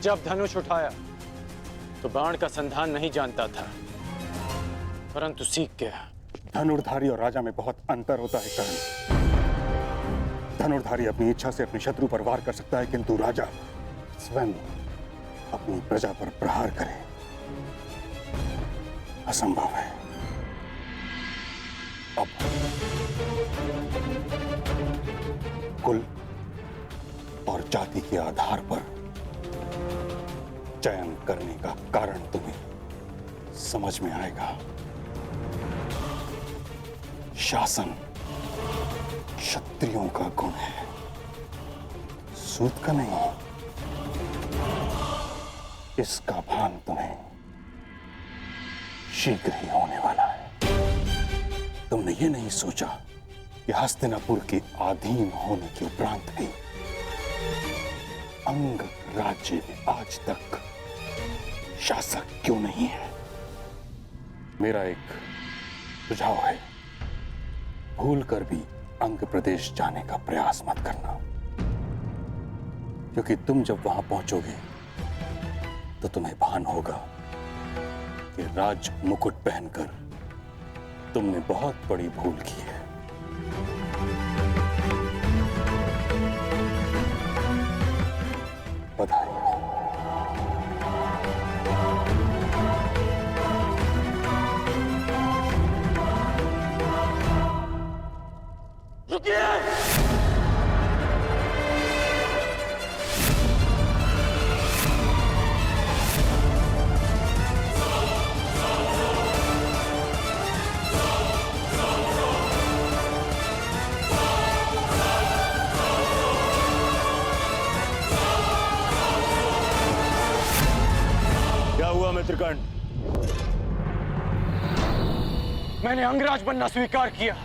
जब धनुष उठाया तो बाण का संधान नहीं जानता था, परंतु सीख गया। धनुर्धारी और राजा में बहुत अंतर होता है कर्ण। धनुर्धारी अपनी इच्छा से अपने शत्रु पर वार कर सकता है, किंतु राजा स्वयं अपनी प्रजा पर प्रहार करे असंभव है। अब कुल और जाति के आधार पर चयन करने का कारण तुम्हें समझ में आएगा। शासन क्षत्रियों का गुण है, सूत का नहीं। इसका भान तुम्हें शीघ्र ही होने वाला है। तुमने ये नहीं सोचा कि हस्तिनापुर के अधीन होने के उपरांत भी अंग राज्य में आज तक शासक क्यों नहीं है। मेरा एक सुझाव है, भूल कर भी अंग प्रदेश जाने का प्रयास मत करना, क्योंकि तुम जब वहां पहुंचोगे तो तुम्हें भान होगा कि राज मुकुट पहनकर तुमने बहुत बड़ी भूल की है। बधाई। रुकिए! क्या हुआ मित्रकर्ण? मैंने अंगराज बनना स्वीकार किया,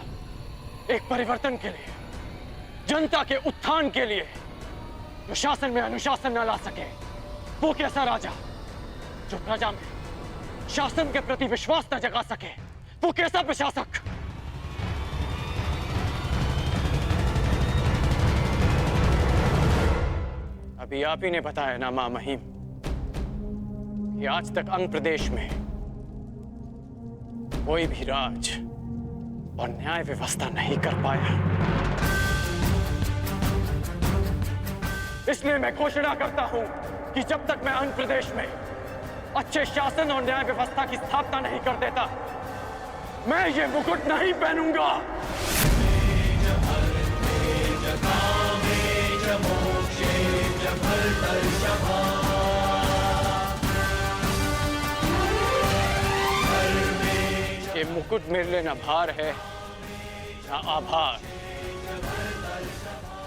एक परिवर्तन के लिए, जनता के उत्थान के लिए। जो शासन में अनुशासन न ला सके वो कैसा राजा? जो प्रजा में शासन के प्रति विश्वास न जगा सके वो कैसा प्रशासक? अभी आप ही ने बताया ना मां महिम कि आज तक अंग प्रदेश में कोई भी राज और न्याय व्यवस्था नहीं कर पाया। इसलिए मैं घोषणा करता हूं कि जब तक मैं अंग प्रदेश में अच्छे शासन और न्याय व्यवस्था की स्थापना नहीं कर देता, मैं ये मुकुट नहीं पहनूंगा। ये मुकुट मेरे लिए न भार है न आभार।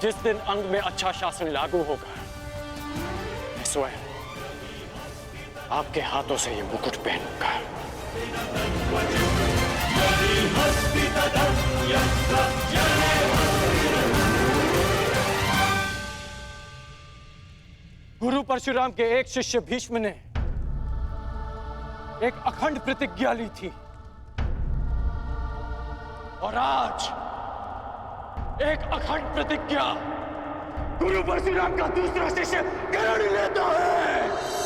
जिस दिन अंग में अच्छा शासन लागू होगा, मैं स्वयं आपके हाथों से ये मुकुट पहनूंगा। गुरु परशुराम के एक शिष्य भीष्म ने एक अखंड प्रतिज्ञा ली थी और आज एक अखंड प्रतिज्ञा गुरु परशुराम का दूसरा शिष्य करण लेता है।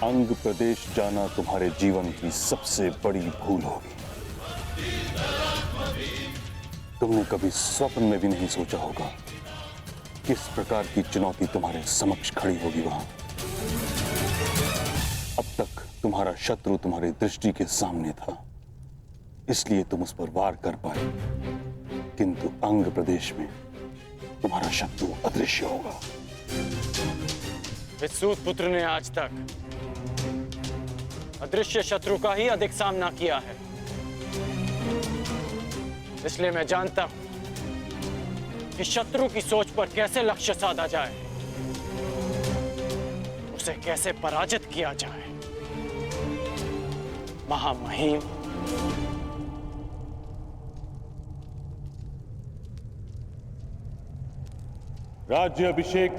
अंग प्रदेश जाना तुम्हारे जीवन की सबसे बड़ी भूल होगी। तुमने कभी स्वप्न में भी नहीं सोचा होगा किस प्रकार की चुनौती तुम्हारे समक्ष खड़ी होगी वहां। अब तक तुम्हारा शत्रु तुम्हारी दृष्टि के सामने था, इसलिए तुम उस पर वार कर पाए, किंतु अंग प्रदेश में तुम्हारा शत्रु अदृश्य होगा। विसूत पुत्र ने आज तक अदृश्य शत्रु का ही अधिक सामना किया है, इसलिए मैं जानता हूं कि शत्रु की सोच पर कैसे लक्ष्य साधा जाए, उसे कैसे पराजित किया जाए। महामहिम, राज्य अभिषेक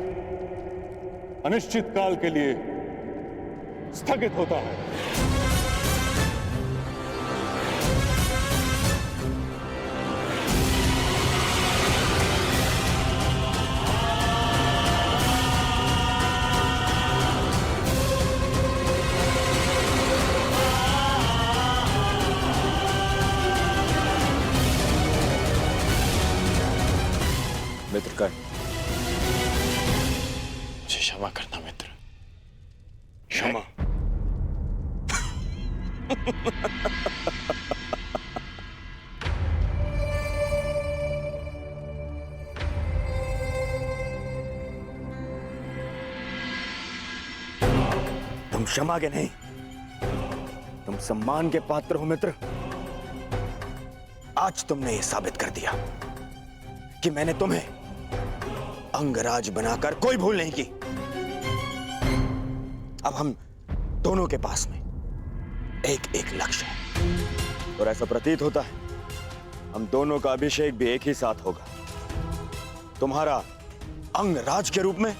अनिश्चित काल के लिए स्थगित होता है। मित्र कर्ण, मुझे क्षमा करना मित्र, क्षमा। तुम क्षमा के नहीं, तुम सम्मान के पात्र हो मित्र। आज तुमने यह साबित कर दिया कि मैंने तुम्हें अंगराज बनाकर कोई भूल नहीं की। अब हम दोनों के पास में एक एक लक्ष्य है और ऐसा प्रतीत होता है हम दोनों का अभिषेक भी एक ही साथ होगा, तुम्हारा अंगराज के रूप में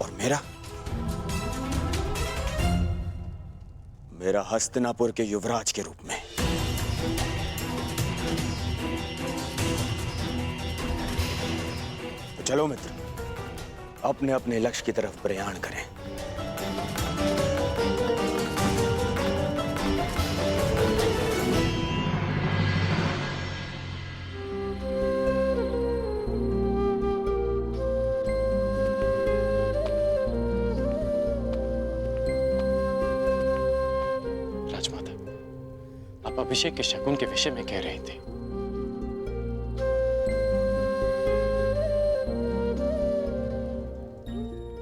और मेरा हस्तिनापुर के युवराज के रूप में। तो चलो मित्र, अपने अपने लक्ष्य की तरफ प्रयाण करें। राजमाता, आप अभिषेक के शकुन के विषय में कह रहे थे।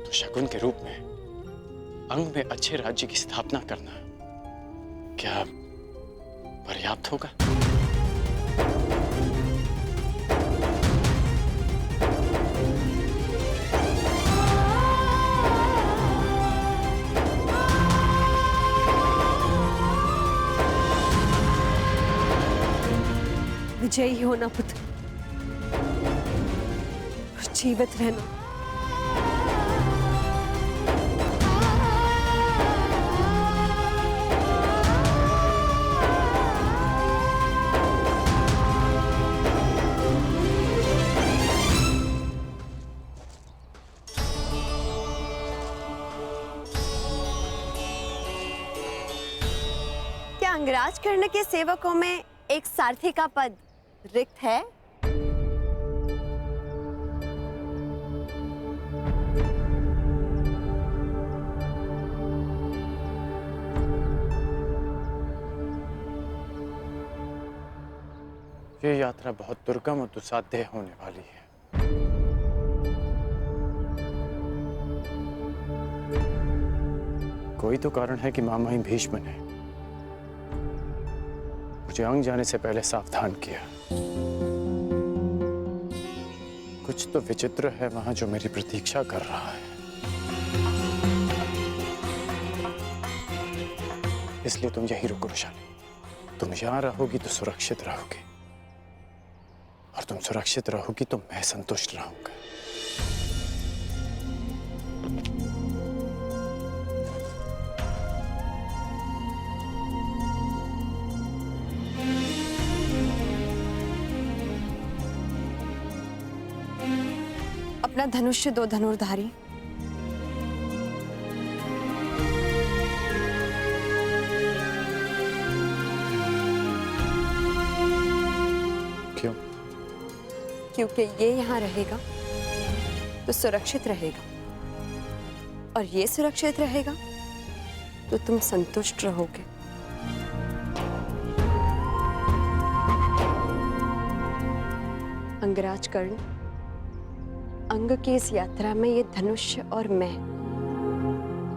तो शकुन के रूप में अंग में अच्छे राज्य की स्थापना करना क्या पर्याप्त होगा? विजयी होना पुत्र, जीवित रहना। क्या अंगराज कर्ण के सेवकों में एक सारथी का पद रिक्त है? ये यात्रा बहुत दुर्गम और दुस्साध्य होने वाली है। कोई तो कारण है कि मामा भीष्म ने मुझे अंग जाने से पहले सावधान किया। कुछ तो विचित्र है वहां जो मेरी प्रतीक्षा कर रहा है। इसलिए तुम यही रुको रुशाली। तुम यहां रहोगी तो सुरक्षित रहोगी, और तुम सुरक्षित रहोगी तो मैं संतुष्ट रहूंगा। अपना धनुष्य दो धनुर्धारी। क्यों? क्योंकि ये यहाँ रहेगा तो सुरक्षित रहेगा, और ये सुरक्षित रहेगा तो तुम संतुष्ट रहोगे। अंगराज कर्ण, अंग की इस यात्रा में ये धनुष और मैं,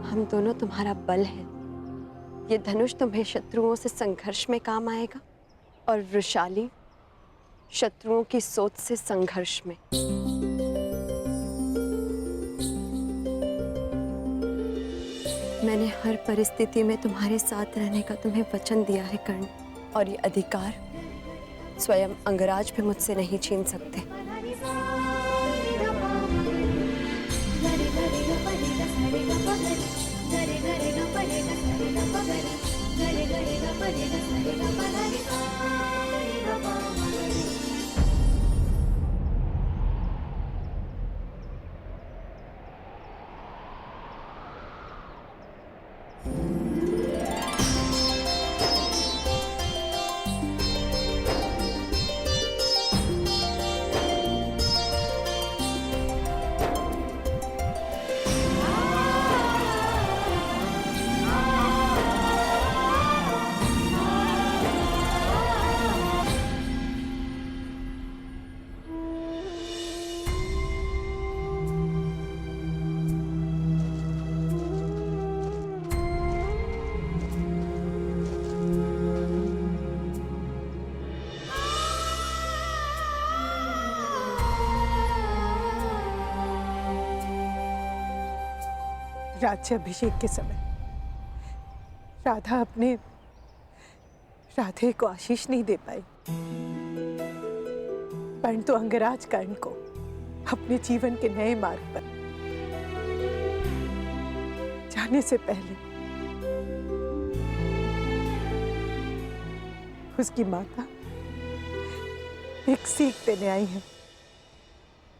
हम दोनों तुम्हारा बल है। ये धनुष तुम्हें शत्रुओं से संघर्ष में काम आएगा, और वृषाली शत्रुओं की सोच से संघर्ष में। मैंने हर परिस्थिति में तुम्हारे साथ रहने का तुम्हें वचन दिया है कर्ण, और ये अधिकार स्वयं अंगराज भी मुझसे नहीं छीन सकते। राज्याभिषेक के समय राधा अपने राधे को आशीष नहीं दे पाई, परंतु अंगराज कर्ण को अपने जीवन के नए मार्ग पर जाने से पहले उसकी माता एक सीख देने आई है।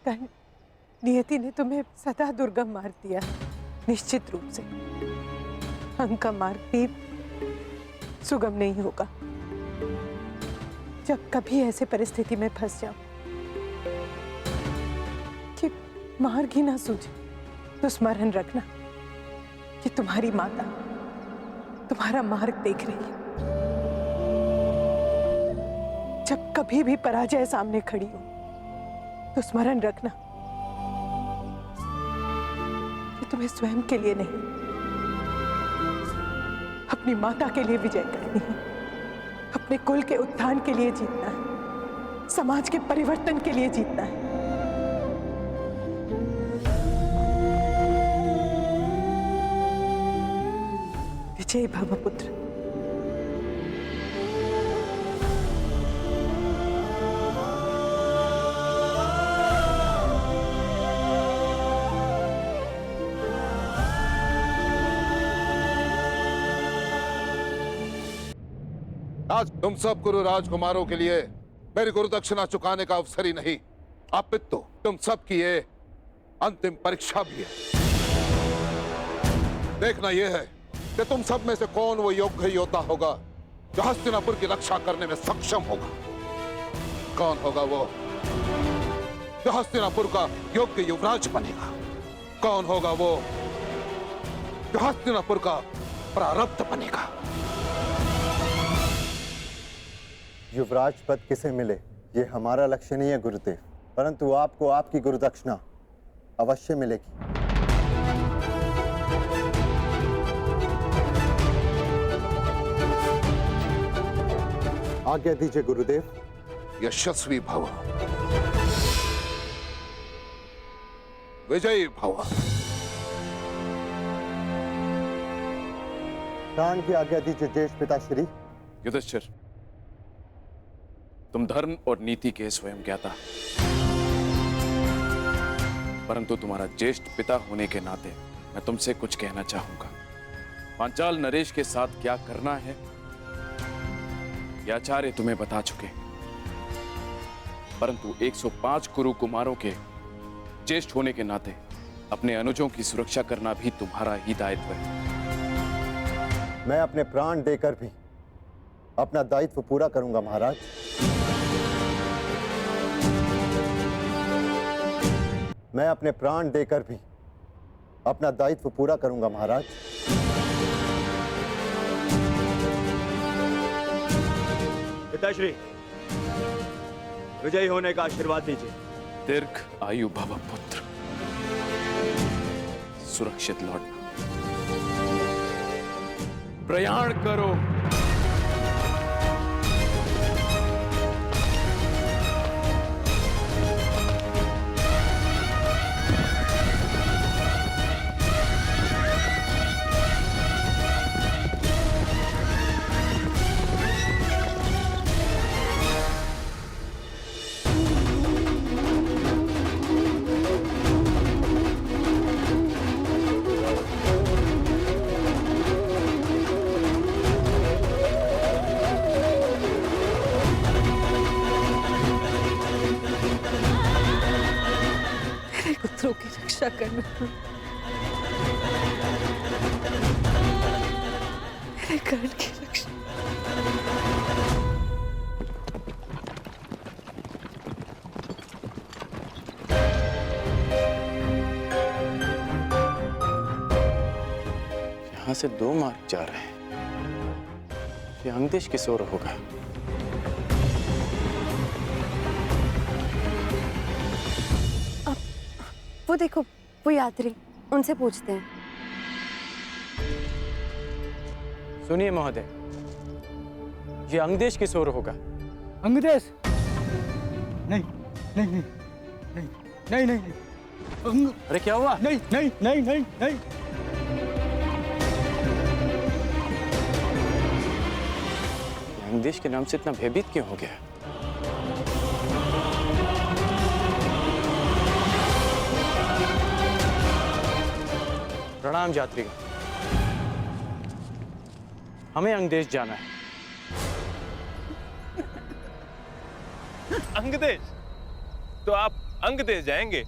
कर्ण, नियति ने तुम्हें सदा दुर्गम मार्ग दिया है। निश्चित रूप से अंग का मार्ग भी सुगम नहीं होगा। जब कभी ऐसे परिस्थिति में फंस जाओ कि मार्ग ही ना सूझे, तो स्मरण रखना कि तुम्हारी माता तुम्हारा मार्ग देख रही है। जब कभी भी पराजय सामने खड़ी हो, तो स्मरण रखना तुम्हें स्वयं के लिए नहीं, अपनी माता के लिए विजय करनी है। अपने कुल के उत्थान के लिए जीतना है, समाज के परिवर्तन के लिए जीतना है। विजय भव पुत्र। आज तुम सब गुरु राजकुमारों के लिए मेरी गुरु दक्षिणा चुकाने का अवसर ही नहीं, अपितु तुम सब की ये अंतिम परीक्षा भी है। देखना यह है कि तुम सब में से कौन वो योग्य योद्धा होगा जो हस्तिनापुर की रक्षा करने में सक्षम होगा। कौन होगा वो जो हस्तिनापुर का योग्य युवराज बनेगा। कौन होगा वो जो हस्तिनापुर का प्रारब्ध बनेगा। युवराज पद किसे मिले ये हमारा लक्ष्य नहीं है गुरुदेव, परंतु आपको आपकी गुरु दक्षिणा अवश्य मिलेगी। आज्ञा दीजिए गुरुदेव। यशस्वी भव, विजयी भव। प्राण की आज्ञा दीजिए ज्येष्ठ पिताश्री। युधिष्ठिर, तुम धर्म और नीति के स्वयं ज्ञाता, परंतु तुम्हारा ज्येष्ठ पिता होने के नाते मैं तुमसे कुछ कहना चाहूंगा। पांचाल नरेश के साथ क्या करना है ये आचार्य तुम्हें बता चुके, परंतु 105 कुरु कुमारों के ज्येष्ठ होने के नाते अपने अनुजों की सुरक्षा करना भी तुम्हारा ही दायित्व है। मैं अपने प्राण देकर भी अपना दायित्व पूरा करूंगा महाराज। मैं अपने प्राण देकर भी अपना दायित्व पूरा करूंगा महाराज। पिताश्री, विजयी होने का आशीर्वाद दीजिए। दीर्घ आयु भव पुत्र, सुरक्षित लौटना। प्रयाण करो। पुत्रों की रक्षा करना मेरे कर्ण की रक्षा। यहाँ से 2 मार्ग जा रहे हैं। ये अंगदेश किस ओर होगा? वो देखो, वो यात्री, उनसे पूछते हैं। सुनिए महोदय, ये अंगदेश किस ओर होगा? अंगदेश? नहीं नहीं नहीं नहीं नहीं नहीं नहीं अरे क्या हुआ? नहीं नहीं नहीं नहीं नहीं। अंगदेश के नाम से इतना भयभीत क्यों हो गया? प्रणाम यात्रीगण, हमें अंगदेश जाना है। अंगदेश? तो आप अंगदेश जाएंगे?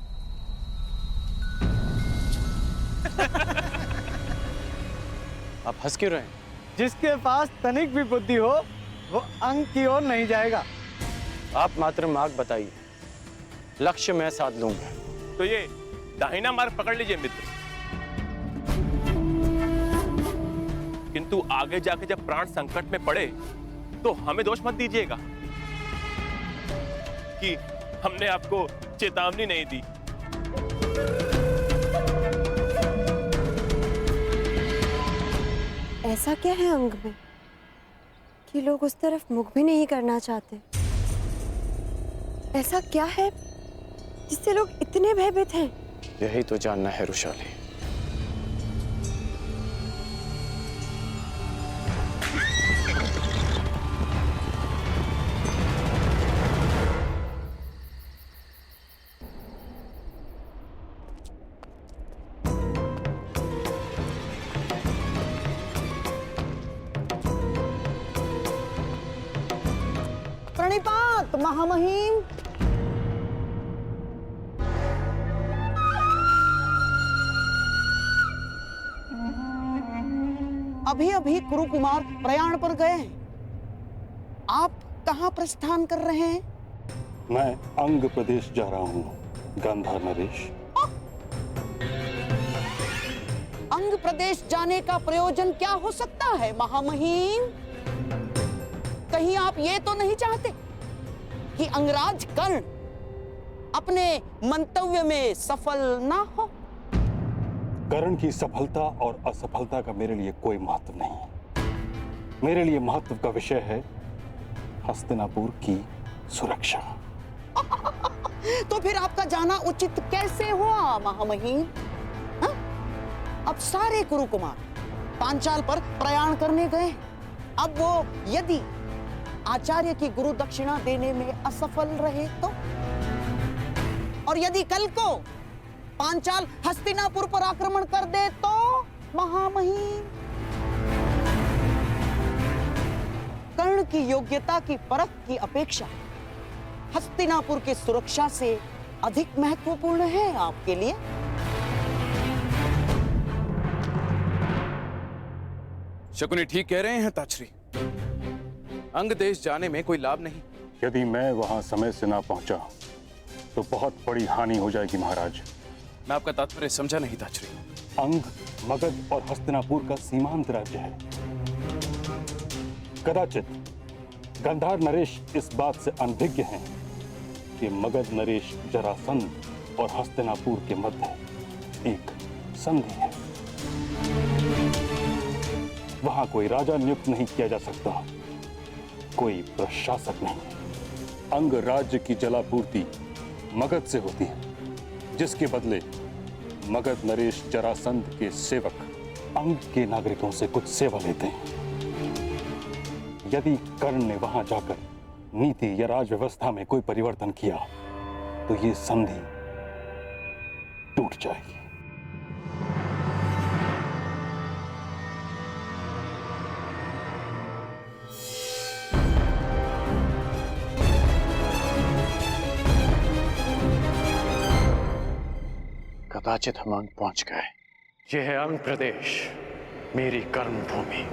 आप हंस क्यों रहे हैं? जिसके पास तनिक भी बुद्धि हो वो अंग की ओर नहीं जाएगा। आप मात्र मार्ग बताइए, लक्ष्य मैं साध लूंगा। तो ये दाहिना मार्ग पकड़ लीजिए मित्र। किंतु आगे जाके जब प्राण संकट में पड़े तो हमें दोष मत दीजिएगा कि हमने आपको चेतावनी नहीं दी। ऐसा क्या है अंग में कि लोग उस तरफ मुख भी नहीं करना चाहते? ऐसा क्या है जिससे लोग इतने भयभीत हैं? यही तो जानना है रुशाली। प्रणिपात महामहिम। अभी अभी कुरुकुमार प्रयाण पर गए हैं। आप कहाँ प्रस्थान कर रहे हैं? मैं अंग प्रदेश जा रहा हूँ, गांधार नरेश। अंग प्रदेश जाने का प्रयोजन क्या हो सकता है महामहिम? कहीं आप ये तो नहीं चाहते कि अंगराज कर्ण अपने मंतव्य में सफल ना हो? कर्ण की सफलता और असफलता का मेरे लिए कोई महत्व नहीं। मेरे लिए महत्व का विषय है हस्तिनापुर की सुरक्षा। तो फिर आपका जाना उचित कैसे हुआ महामहिम? हाँ? अब सारे कुरुकुमार पांचाल पर प्रयाण करने गए। अब वो यदि आचार्य की गुरु दक्षिणा देने में असफल रहे तो, और यदि कल को पांचाल हस्तिनापुर पर आक्रमण कर दे तो महामहिम? कर्ण की योग्यता की परख की अपेक्षा हस्तिनापुर की सुरक्षा से अधिक महत्वपूर्ण है आपके लिए? शकुनी ठीक कह रहे हैं ताछरी। अंग देश जाने में कोई लाभ नहीं। यदि मैं वहां समय से ना पहुंचा तो बहुत बड़ी हानि हो जाएगी महाराज। मैं आपका तात्पर्य समझा नहीं ताछरी। अंग, मगध और हस्तिनापुर का सीमांत राज्य है। कदाचित गांधार नरेश इस बात से अनभिज्ञ हैं कि मगध नरेश जरासंध और हस्तिनापुर के मध्य एक संधि है। वहां कोई राजा नियुक्त नहीं किया जा सकता, कोई प्रशासक नहीं। अंग राज्य की जलापूर्ति मगध से होती है, जिसके बदले मगध नरेश जरासंध के सेवक अंग के नागरिकों से कुछ सेवा लेते हैं। यदि कर्ण ने वहां जाकर नीति या राजव्यवस्था में कोई परिवर्तन किया तो ये संधि टूट जाएगी। कदाचित हम अंग पहुंच गए। यह है अंग प्रदेश, मेरी कर्म भूमि।